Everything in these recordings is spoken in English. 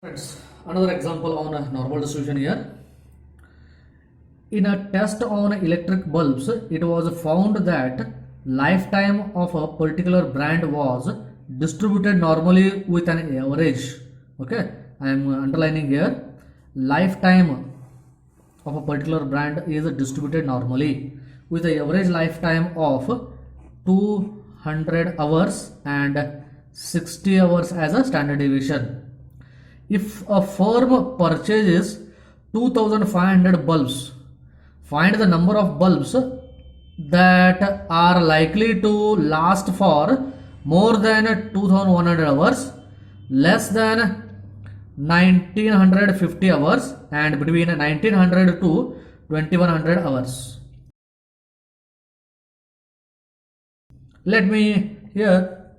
Friends, another example on a normal distribution here. In a test on electric bulbs, it was found that lifetime of a particular brand was distributed normally with an average. Okay, I am underlining here. Lifetime of a particular brand is distributed normally with an average lifetime of 200 hours and 60 hours as a standard deviation. If a firm purchases 2500 bulbs, find the number of bulbs that are likely to last for more than 2100 hours, less than 1950 hours, and between 1900 to 2100 hours. Let me here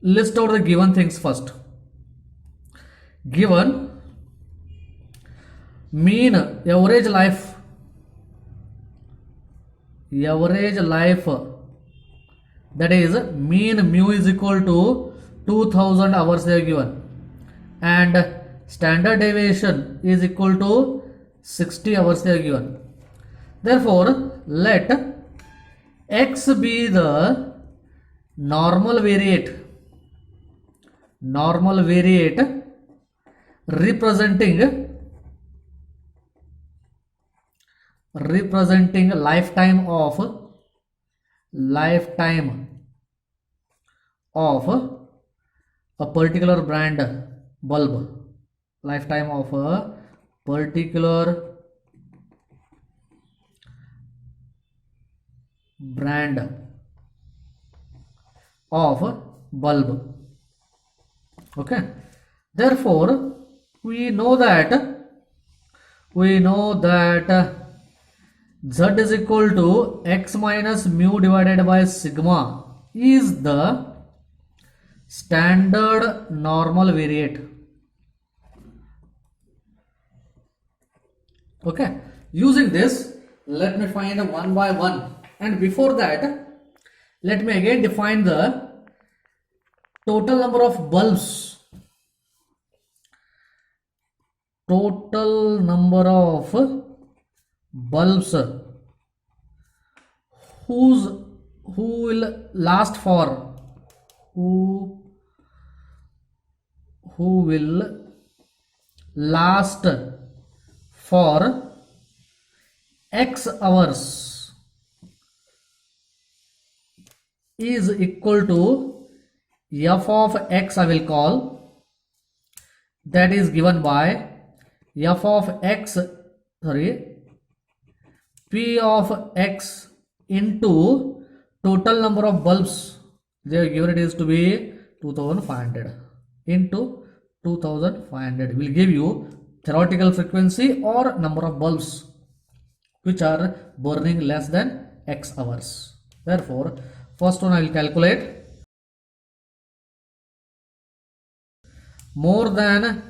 list out the given things first. Given mean average life that is mean mu is equal to 2000 hours they are given, and standard deviation is equal to 60 hours they are given. Therefore let x be the normal variate representing lifetime of a particular brand bulb, lifetime of a particular brand of bulb. Okay, therefore we know that z is equal to x minus mu divided by sigma is the standard normal variate. Okay, using this let me find one by one, and before that let me again define the total number of bulbs. Total number of bulbs who will last for who will last for x hours is equal to f of x, I will call, that is given by f of x, p of x into total number of bulbs they are given, it is to be 2500 into 2500 will give you theoretical frequency or number of bulbs which are burning less than x hours. Therefore first one I will calculate more than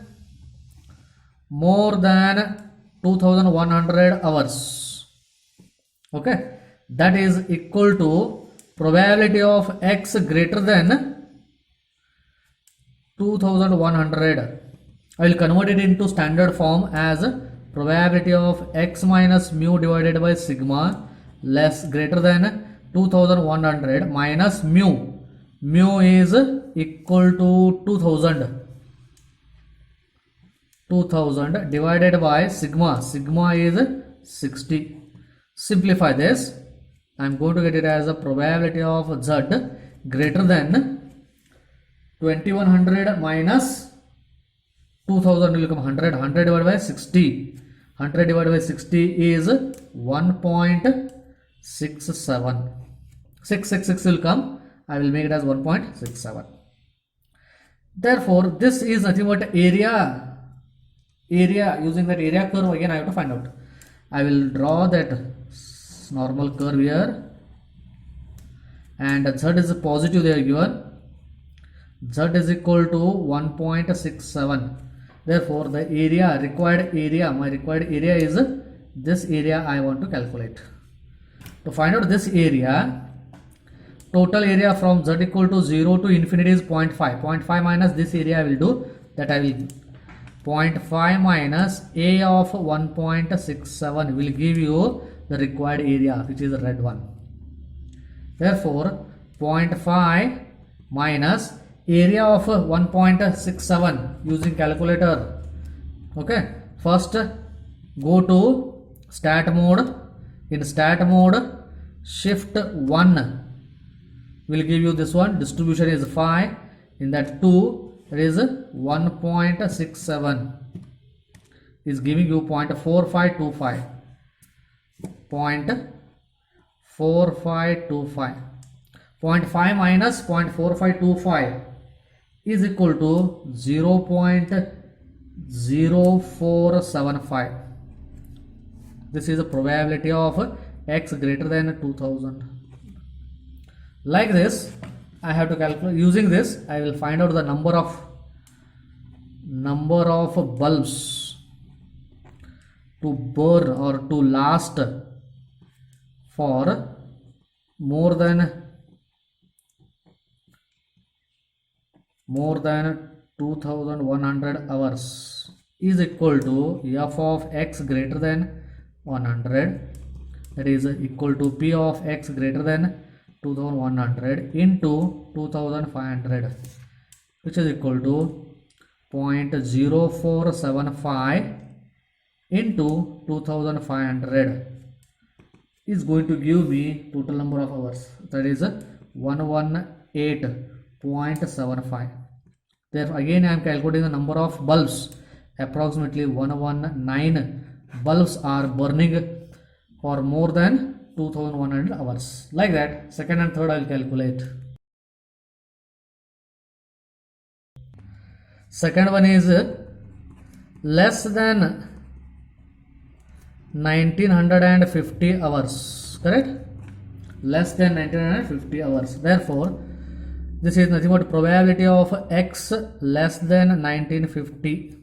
2100 hours. Okay, that is equal to probability of x greater than 2100. I will convert it into standard form as probability of x minus mu divided by sigma less greater than 2100 minus mu is equal to 2000 divided by sigma is 60. Simplify this, I am going to get it as a probability of z greater than 2100 minus 2000 will become 100 divided by 60. 100 divided by 60 is 1.67. 666 will come, I will make it as 1.67. Therefore this is nothing but area. Using that area curve again I have to find out. I will draw that normal curve here, and z is positive they are given. Z is equal to 1.67. Therefore the required area is this area I want to calculate. To find out this area, total area from z equal to 0 to infinity is 0.5. 0.5 minus this area I will do, that I will 0.5 minus A of 1.67 will give you the required area, which is the red one. Therefore 0.5 minus area of 1.67 using calculator. Okay, first go to stat mode. In stat mode, shift 1 will give you this one. Distribution is 5. In that 2 there is 1.67 is giving you 0.4525. 0.4525. 0.5 minus 0.4525 is equal to 0.0475. This is the probability of x greater than 2000. Like this, I have to calculate. Using this, I will find out the number of bulbs to burn or to last for more than 2100 hours is equal to f of x greater than 100, that is equal to p of x greater than 2100 into 2500, which is equal to 0.0475 into 2500 is going to give me total number of hours, that is 118.75. Therefore again I am calculating the number of bulbs. Approximately 119 bulbs are burning for more than 2100 hours. Like that, second and third I will calculate. Second one is less than 1950 hours, correct? Less than 1950 hours. Therefore this is nothing but probability of x less than 1950.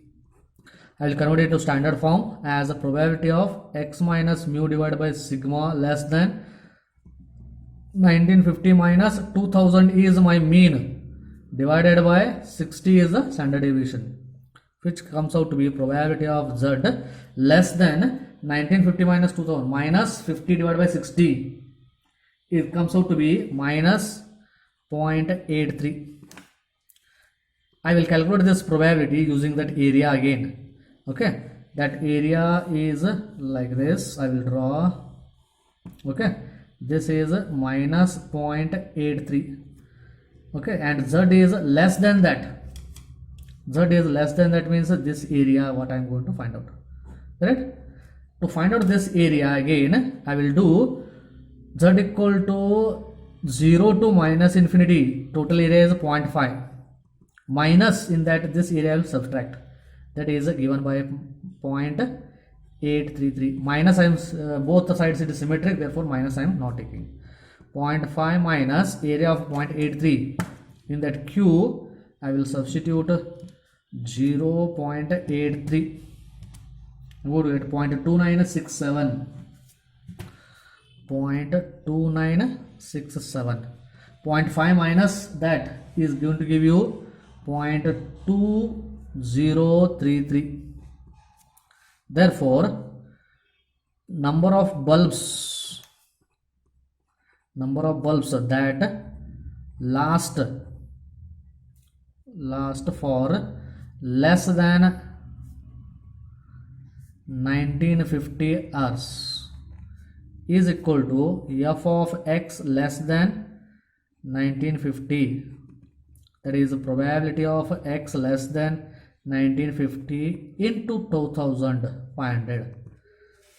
I will convert it to standard form as a probability of x minus mu divided by sigma less than 1950 minus 2000 is my mean divided by 60 is the standard deviation, which comes out to be probability of z less than 1950 minus 2000 minus 50 divided by 60. It comes out to be minus 0.83. I will calculate this probability using that area again. Okay, that area is like this. I will draw. Okay, this is minus 0.83. Okay, and z is less than that. Z is less than that means this area what I am going to find out. Correct? To find out this area again, I will do z equal to 0 to minus infinity. Total area is 0.5. Minus in that this area I will subtract. That is given by 0.833. Minus I am both the sides it is symmetric, therefore minus I am not taking. 0.5 minus area of 0.83. In that q I will substitute 0.83. Go to it 0.2967. 0.2967. 0.5 minus that is going to give you 0.2033. Therefore number of bulbs that last for less than 1950 hours is equal to f of x less than 1950, that is the probability of x less than 1950 into 2500,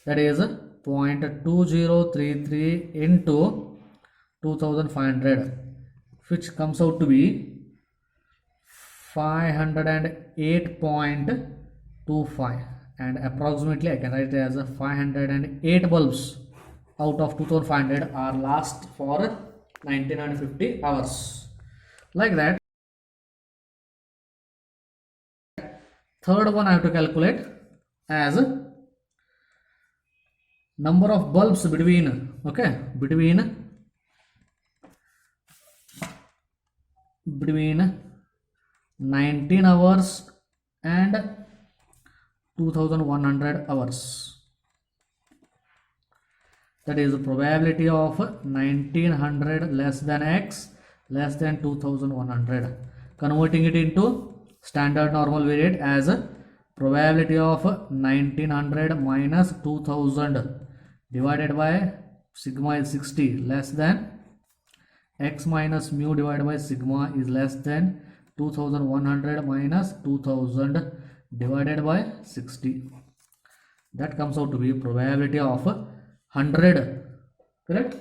that is 0.2033 into 2500, which comes out to be 508.25, and approximately I can write it as 508 bulbs out of 2500 are last for 1950 hours. Like that. Third one I have to calculate as number of bulbs between 19 hours and 2100 hours. That is the probability of 1900 less than x less than 2100. Converting it into standard normal variate as probability of 1900 minus 2000 divided by sigma is 60 less than x minus mu divided by sigma is less than 2100 minus 2000 divided by 60. That comes out to be probability of 100, correct?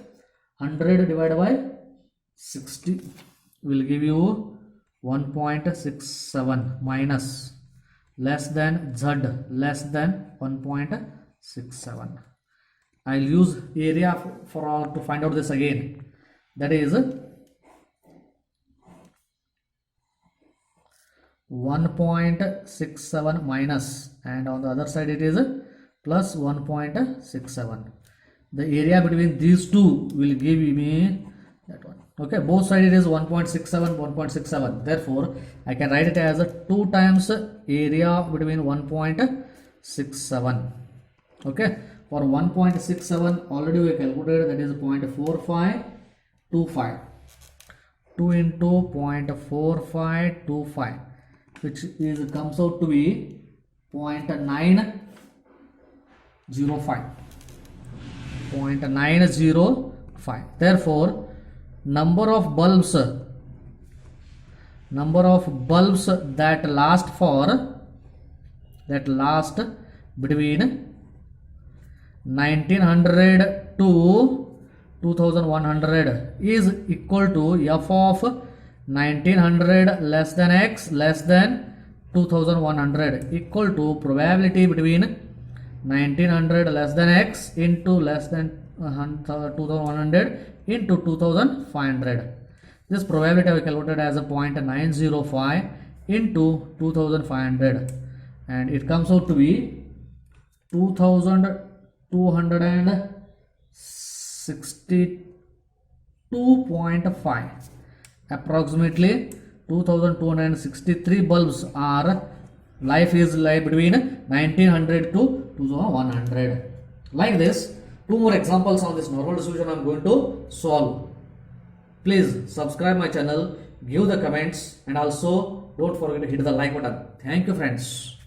100 divided by 60 will give you 1.67 minus less than z less than 1.67. I'll use area for all to find out this again. That is 1.67 minus, and on the other side it is plus 1.67. The area between these two will give me that one. Okay, both sides it is 1.67, 1.67. Therefore, I can write it as 2 times area between 1.67. Okay, for 1.67 already we calculated, that is 0.4525. 2 into 0.4525, which is comes out to be 0.905. 0.905. Therefore, number of bulbs that last between 1900 to 2100 is equal to f of 1900 less than x less than 2100 equal to probability between 1900 less than x into less than 2100 into 2500. This probability I calculated as a 0.905 into 2500, and it comes out to be 2262.5. Approximately 2263 bulbs are life is like between 1900 to 2100. Like this, 2 more examples on this normal distribution I am going to solve. Please subscribe my channel, give the comments, and also don't forget to hit the like button. Thank you, friends.